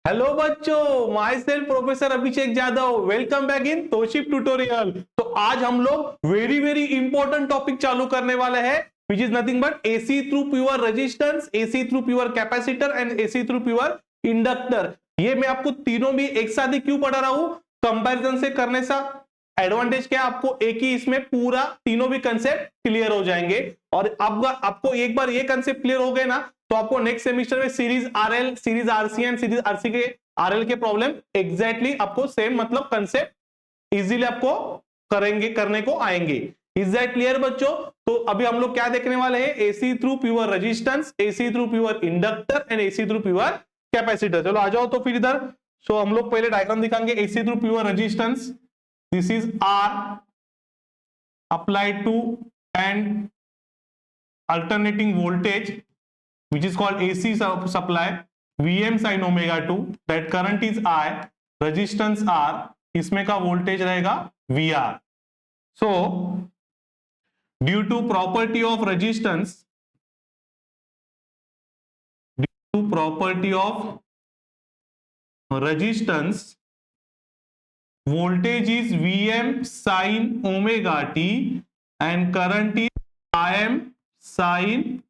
Hello बच्चों, myself professor Abhishek Jadav, welcome back in तोशिप tutorial. तो आज हम लोग वेरी वेरी इंपॉर्टेंट टॉपिक चालू करने वाले हैं, which is nothing but AC through pure resistance, AC through pure capacitor and AC through pure inductor. ये मैं आपको तीनों भी एक साथ ही क्यों पढ़ा रहा हूं? कंपैरिजन से करने से एडवांटेज क्या है, आपको एक ही इसमें पूरा तीनों भी कंसेप्ट क्लियर हो जाएंगे। और आपको एक बार ये कंसेप्ट क्लियर हो गए ना, तो आपको नेक्स्ट सेमिस्टर में series RL, series RC and series RC के आरएल के प्रॉब्लम एग्जैक्टली आपको सेम मतलब कंसेप्ट इजीली आपको करने को आएंगे। इज दैट क्लियर बच्चों? तो अभी हम लोग क्या देखने वाले हैं? AC through pure resistance, AC through pure inductor and AC through pure capacitor. चलो आ जाओ तो फिर इधर। सो हम लोग पहले डायग्राम दिखाएंगे। AC through pure resistance, this is R applied to an alternating voltage which is called AC supply, Vm sin omega 2, that current is I, resistance R, इसमें का वोल्टेज रहेगा VR. So due to property of resistance, voltage is Vm sin omega t and current is Im sin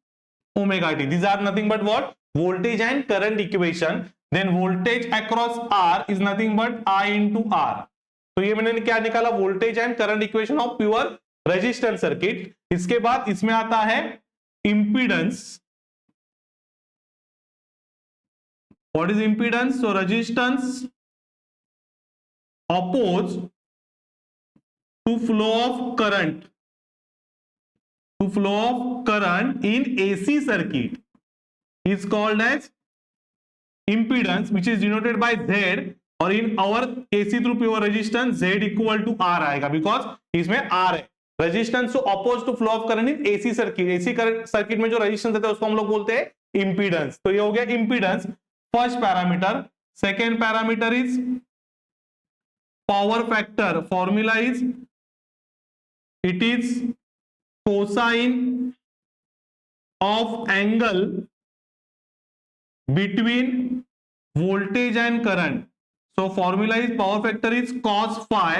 omega t. These are nothing but what? Voltage and current equation. Then voltage across R is nothing but I into R. तो ये मैंने क्या निकाला? Voltage and current equation of pure resistance circuit. इसके बाद इसमें आता है impedance. What is impedance? So resistance opposed to flow of current in AC circuit is called as impedance, which is denoted by Z, और in our AC through pure resistance Z equal to R आएगा, because इसमें R है। Resistance to oppose to flow of current in AC circuit, AC circuit में जो resistance रहता है उसको हम लोग बोलते हैं इंपीडेंस। तो ये हो गया impedance, first parameter. Second parameter is power factor. Formula is, it is cosine of angle between voltage and current. So formula is, power factor is cos phi.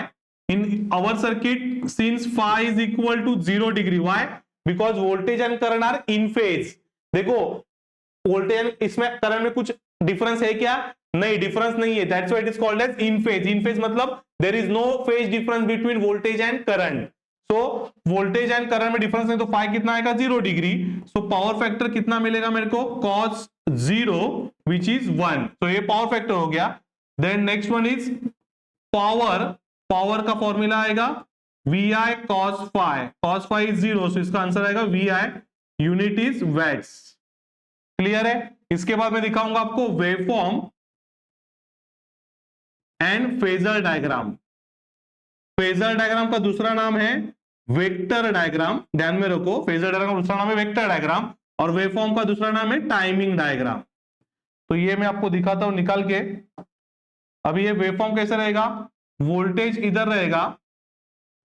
In our circuit, since phi is equal to 0 degree, why? Because voltage and current are in phase. देखो voltage इसमें current में कुछ difference है क्या? नहीं, difference नहीं है। That's why it is called as in phase. In phase मतलब there is no phase difference between voltage and current. So voltage and current में डिफरेंस नहीं, तो फाई कितना आएगा? 0 डिग्री। सो पावर फैक्टर कितना मिलेगा मेरे को? cos 0 which is 1। तो ये पावर फैक्टर हो गया। Then next one is power. Power का फॉर्मूला आएगा VI cos phi. cos phi is 0, so इसका आंसर आएगा VI, unit is watts. Clear है? इसके बाद मैं दिखाऊंगा आपको waveform and phasor diagram. Phasor diagram का दूसरा नाम है वेक्टर डायग्राम। ध्यान में रखो, फेजर डायग्राम का दूसरा नाम है वेक्टर डायग्राम और वेवफॉर्म का दूसरा नाम है टाइमिंग डायग्राम। तो ये मैं आपको दिखाता हूं निकाल के। अभी ये वेवफॉर्म कैसे रहेगा? वोल्टेज इधर रहेगा,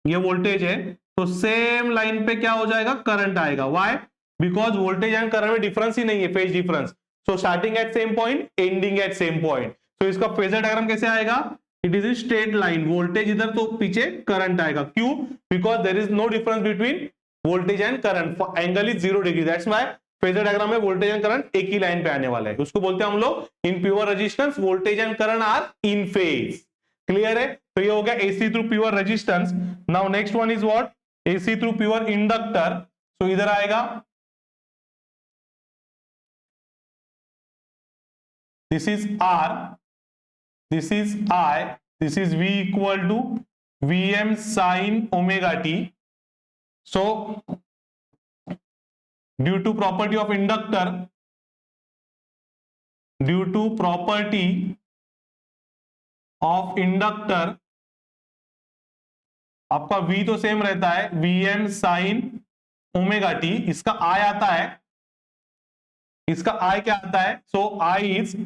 ये वोल्टेज है, तो सेम लाइन पे क्या हो जाएगा? करंट आएगा। Why? Because voltage and current में डिफरेंस ही नहीं है, phase difference. So starting at same point, ending at same point. तो इसका फेजर डायग्राम कैसे आएगा? It is straight line, voltage इधर तो पीछे करंट आएगा। क्यों? Because there is no difference between voltage and current, angle is 0 degree. That's why phasor diagram में वोल्टेज एंड करंट एक ही लाइन पे आने वाला है। उसको बोलते हैं हम लोग in pure resistance voltage and current are in phase. Clear है? तो ये हो गया AC through pure resistance. Now next one is what? AC through pure inductor. So इधर आएगा, this is R, this is I, this is V equal to Vm sin omega t. So due to property of inductor, आपका V तो same रहता है, Vm sin omega t। इसका I आता है, इसका I क्या आता है? So I is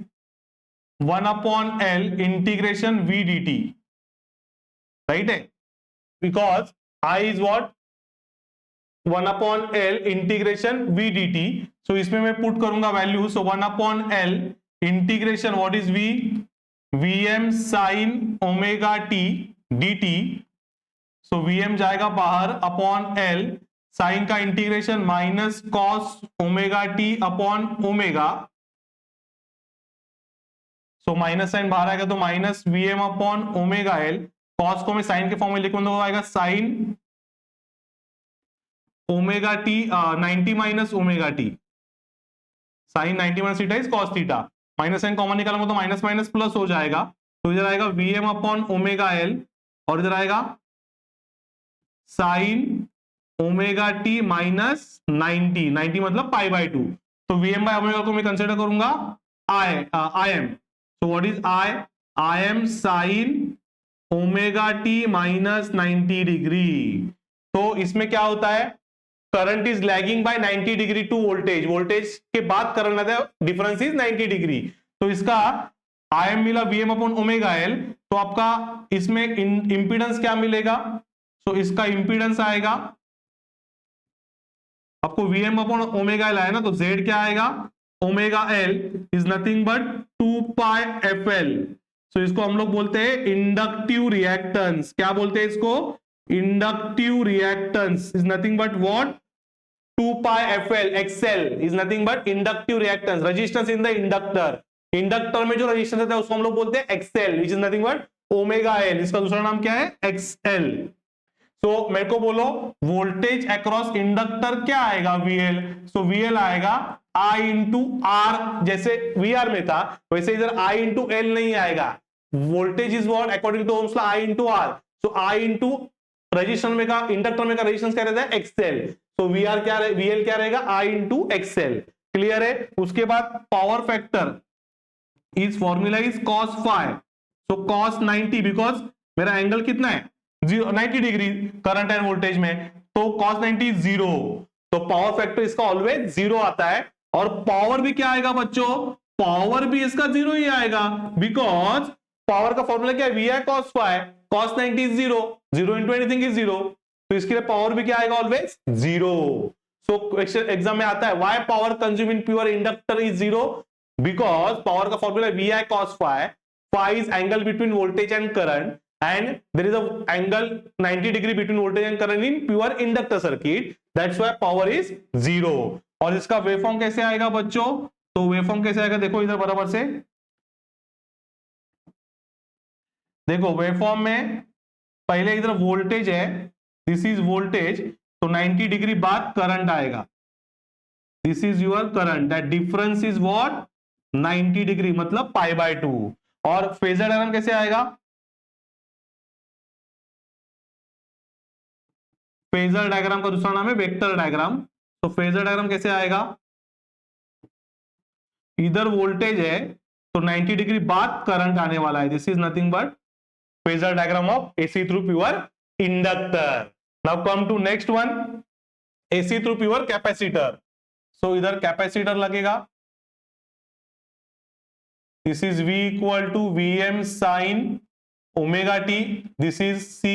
1/L integration V dt, right है? Because I is what? 1/L integration V dt। So इसमें मैं पुट करूंगा value. So 1/L integration what is V? Vm sine omega t dt, so Vm जाएगा बाहर upon L, sine का integration minus cos omega t upon omega, so minus sine बाहर आएगा तो minus Vm upon omega L, cos को मैं sine के form में लिखूंगा तो आएगा sine omega T 90 minus omega T, sine 90 minus theta is cos theta, minus sine common निकालूंगा तो माइनस माइनस प्लस हो जाएगा, तो इधर आएगा Vm अपॉन ओमेगा L और इधर आएगा साइन ओमेगा टी माइनस 90 मतलब पाई बाय 2, तो Vm बाय ओमेगा को मैं कंसिडर करूंगा I M, so what is I M sine omega T minus 90 degree. तो इसमें क्या होता है, current is lagging by 90 degree to voltage, voltage के बाद करंट आता है, डिफरेंस इज 90 डिग्री, तो इसका आई एम मिला Vm अपॉन ओमेगा L, तो आपका इसमें इंपीडेंस क्या मिलेगा, तो इसका इंपीडेंस आएगा, आपको Vm अपॉन ओमेगा L आया ना, तो Z क्या आएगा, omega L is nothing but 2 pi FL, सो इसको हम लोग बोलते हैं इंडक्टिव रिएक्टेंस, क्या बोलते हैं इसको, inductive reactance is nothing but what, 2 pi FL, XL is nothing but inductive reactance, resistance in the inductor, inductor में जो रेजिस्टेंस रहता है उसको हम लोग बोलते हैं XL, which is nothing but omega L, इसका दूसरा नाम क्या है XL। सो मेरे को बोलो वोल्टेज अक्रॉस इंडक्टर क्या आएगा VL, सो VL आएगा I इंटू R, जैसे VR में था वैसे इधर I इंटू L नहीं आएगा, voltage is what according to Ohm's law I into R, so I into resistance में का इंडक्टर में का रेजिस्टेंस क्या रहता है XL, तो VL क्या रहेगा I इंटू XL, क्लियर है। उसके बाद power factor is formula is cos phi, so cos 90, because मेरा एंगल कितना है 90 डिग्री करंट एंड वोल्टेज में, तो cos 90 जीरो, तो पावर फैक्टर इसका ऑलवेज जीरो आता है, और पावर भी क्या आएगा बच्चों, पावर भी इसका जीरो ही आएगा, बिकॉज पावर का फॉर्मूला क्या है VI cos phi, cos 90 is zero, zero into anything is zero, तो इसके लिए पावर भी क्या आएगा ऑलवेज जीरो। सो एग्जाम में आता है why power consume in pure inductor is zero, because power का formula VI cos phi, phi is angle between voltage and current and there is a angle 90 degree between voltage and current in pure inductor circuit, that's why power is zero। और इसका waveform कैसे आएगा बच्चों, तो waveform कैसे आएगा देखो इधर बराबर से, देखो वेवफॉर्म में पहले इधर वोल्टेज है, दिस इज वोल्टेज, तो 90 डिग्री बाद करंट आएगा, this is your current, that difference is what 90 degree मतलब पाई बाय 2। और फेजर डायग्राम कैसे आएगा, फेजर डायग्राम का दूसरा नाम है वेक्टर डायग्राम, तो फेजर डायग्राम कैसे आएगा, इधर वोल्टेज है तो 90 डिग्री बाद करंट आने वाला है, this is nothing but phasor diagram of AC through pure inductor. Now come to next one, AC through pure capacitor, so इधर कैपेसिटर लगेगा, this is V equal to Vm sine omega t, this is C,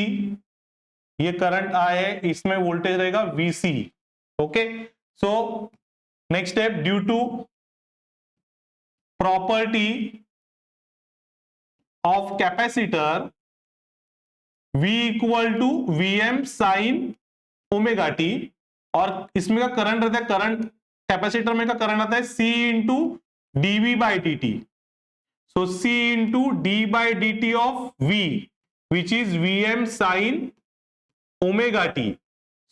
ये current आए इसमें voltage रहेगा VC, okay. So next step, due to property of capacitor V equal to Vm sine omega t, और इसमें का current रहता है, current capacitor में का करंट आता है C into dV by d t, so C into d by d t of V which is Vm sine omega t,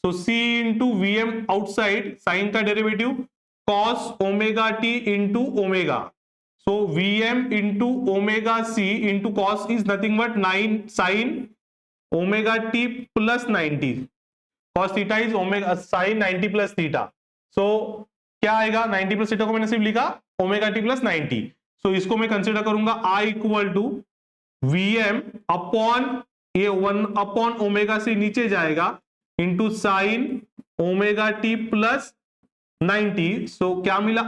so C into Vm outside, sine का derivative cos omega t into omega, so Vm into omega C into cos is nothing but 9 sine omega T plus 90, cos theta is omega sine 90 plus theta, so क्या आएगा 90 plus theta को मैंने सिर्फ लिखा omega T plus 90, सो इसको मैं consider करूंगा I equal to Vm upon ये 1 अपॉन ओमेगा से नीचे जाएगा into sine omega T plus 90, so क्या मिला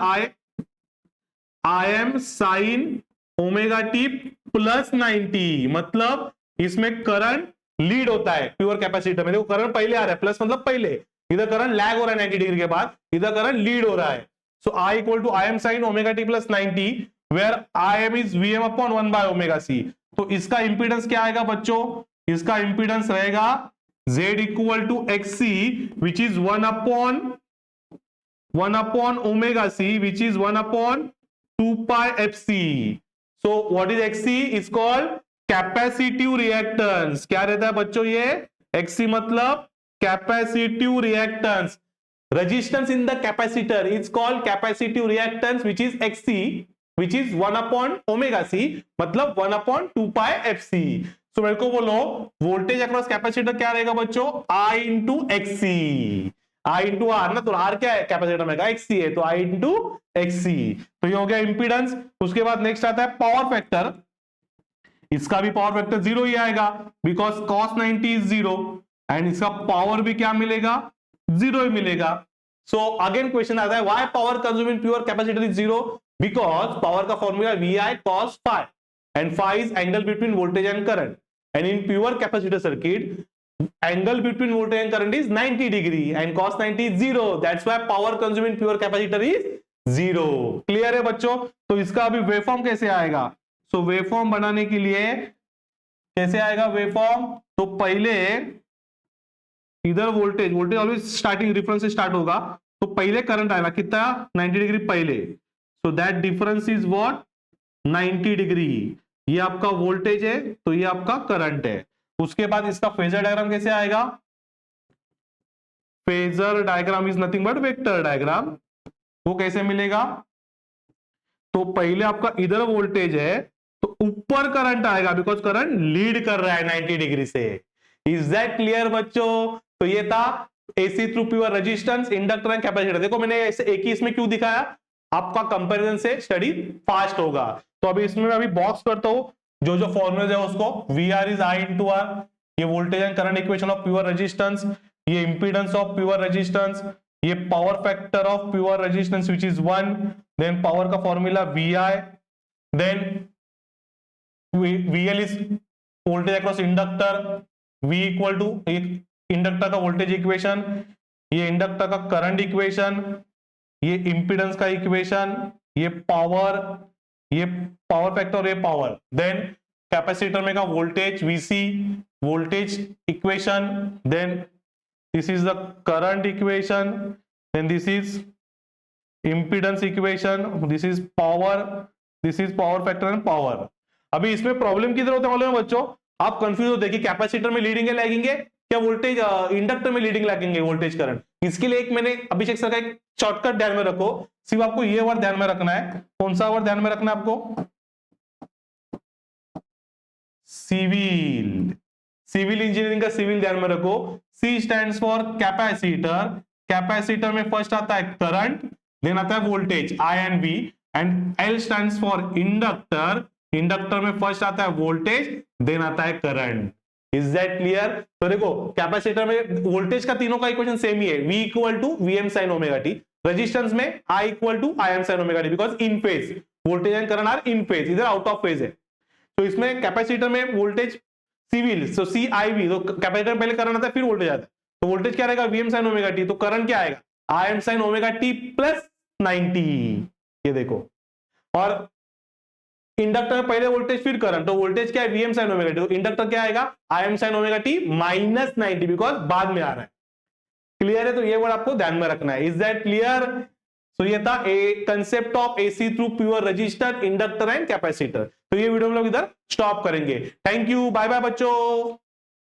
I M sine omega T plus 90, मतलब इसमें करंट लीड होता है प्योर कैपेसिटर में, देखो करंट पहले आ रहा है, प्लस मतलब पहले, इधर करंट लैग हो रहा है 90 डिग्री के बाद, इधर करंट लीड हो रहा है, so I equal to I M sine omega T plus 90, where I M is V M upon 1 by omega C. तो इसका इंपीडेंस क्या आएगा बच्चों, इसका इंपीडेंस रहेगा Z equal to X C which is 1 upon omega C which is 1 upon 2 pi F C. So what is X C, is called capacitive reactance. क्या रहता है बच्चों ये, एक्स सी मतलब capacitive reactance. resistance in the capacitor is called capacitive reactance which is xc which is 1 upon omega c मतलब 1 upon 2 pi fc। so मेरे को बोलो वोल्टेज अक्रॉस कैपेसिटर क्या रहेगा बच्चों, I into X C, I into R ना, तो are क्या है कैपेसिटर में का एक्सी है, तो I इंटू एक्सी। तो ये हो गया इंपीडेंस। उसके बाद नेक्स्ट आता है पावर फैक्टर। इसका भी पावर फैक्टर जीरो ही आएगा because cos 90 is zero and इसका पावर भी क्या मिलेगा, जीरो ही मिलेगा। सो अगेन क्वेश्चन आता है why power consume in pure capacitor is zero, because power का formula V I cos phi and phi is angle between voltage and current and in pure capacitor circuit angle between voltage and current is 90 degree and cos 90 is zero, that's why power consume in pure capacitor is zero. Clear है बच्चों। तो इसका अभी waveform कैसे आएगा, सो waveform बनाने के लिए कैसे आएगा वेवफॉर्म, तो पहले इधर वोल्टेज ऑलवेज स्टार्टिंग रेफरेंस से स्टार्ट होगा, तो पहले करंट आएगा कितना 90 डिग्री पहले, so that difference is what 90 degree. ये आपका वोल्टेज है तो ये आपका करंट है। उसके बाद इसका फेजर डायग्राम कैसे आएगा, phasor diagram is nothing but vector diagram. वो कैसे मिलेगा, तो पहले आपका इधर वोल्टेज है तो ऊपर करंट आएगा बिकॉज करंट लीड कर रहा है 90 डिग्री से। इज दैट क्लियर बच्चों। तो ये था AC through pure resistance, inductor and capacitor. देखो मैंने ऐसे एक ही इसमें क्यों दिखाया, आपका कंपैरिजन से स्टडी फास्ट होगा। तो अभी इसमें मैं अभी बॉक्स करता हूं जो जो फॉर्मूले है उसको, V R is I into R, ये voltage and current equation of pure resistance, ये इंपीडेंस ऑफ प्योर रेजिस्टेंस, ये power factor of pure resistance which is 1, then power का formula V I, then VL is voltage across inductor, V equal to inductor का voltage equation, ये inductor का current equation, ये impedance का equation, ये power factor, ये power, then capacitor में का voltage VC voltage equation, then this is the current equation, then this is impedance equation, this is power factor and power. अभी इसमें problem किधर होता है मालूम है बच्चों, आप कंफ्यूज होते हैं कि कैपेसिटर में लीडिंग है लैगिंग है, क्या वोल्टेज इंडक्टर में लीडिंग लैगिंग है वोल्टेज करंट। इसके लिए एक मैंने अभिषेक सर का एक शॉर्टकट ध्यान में रखो, सिर्फ आपको ये वर्ड ध्यान में रखना है। कौन सा वर्ड ध्यान में रखना है आपको, सिविल इंजीनियरिंग का सिविल ध्यान में रखो। C stands for capacitor, capacitor में फर्स्ट आता है करंट, देन आता है voltage I and V, and L stands for inductor, inductor में फर्स्ट आता है वोल्टेज, देन आता है करंट। Is that clear. तो देखो कैपेसिटर में वोल्टेज का तीनों का इक्वेशन सेम ही है, V equal to VM sin omega T, resistance में I equal to IM sin omega T, because in phase voltage and current are in phase, इधर आउट ऑफ फेज है। तो इसमें कैपेसिटर में वोल्टेज सिविल, सो CIV, तो capacitor पहले current आता है फिर वोल्टेज आता है, तो वोल्टेज क्या रहेगा VM sin ओमेगा टी, तो करंट क्या आएगा IM sin omega T plus 90, ये देखो। और इंडक्टर में पहले वोल्टेज फिर करंट, तो वोल्टेज क्या है VM sin ओमेगा टी, तो इंडक्टर क्या आएगा IM sin omega T minus 90 because बाद में आ रहा है। क्लियर है, तो ये वर्ड आपको ध्यान में रखना है। Is that clear. तो ये था ए concept of AC through pure resistor, inductor and capacitor. तो ये वीडियो हम लोग इधर स्टॉप करेंगे। थैंक यू, बाय बाय बच्चों।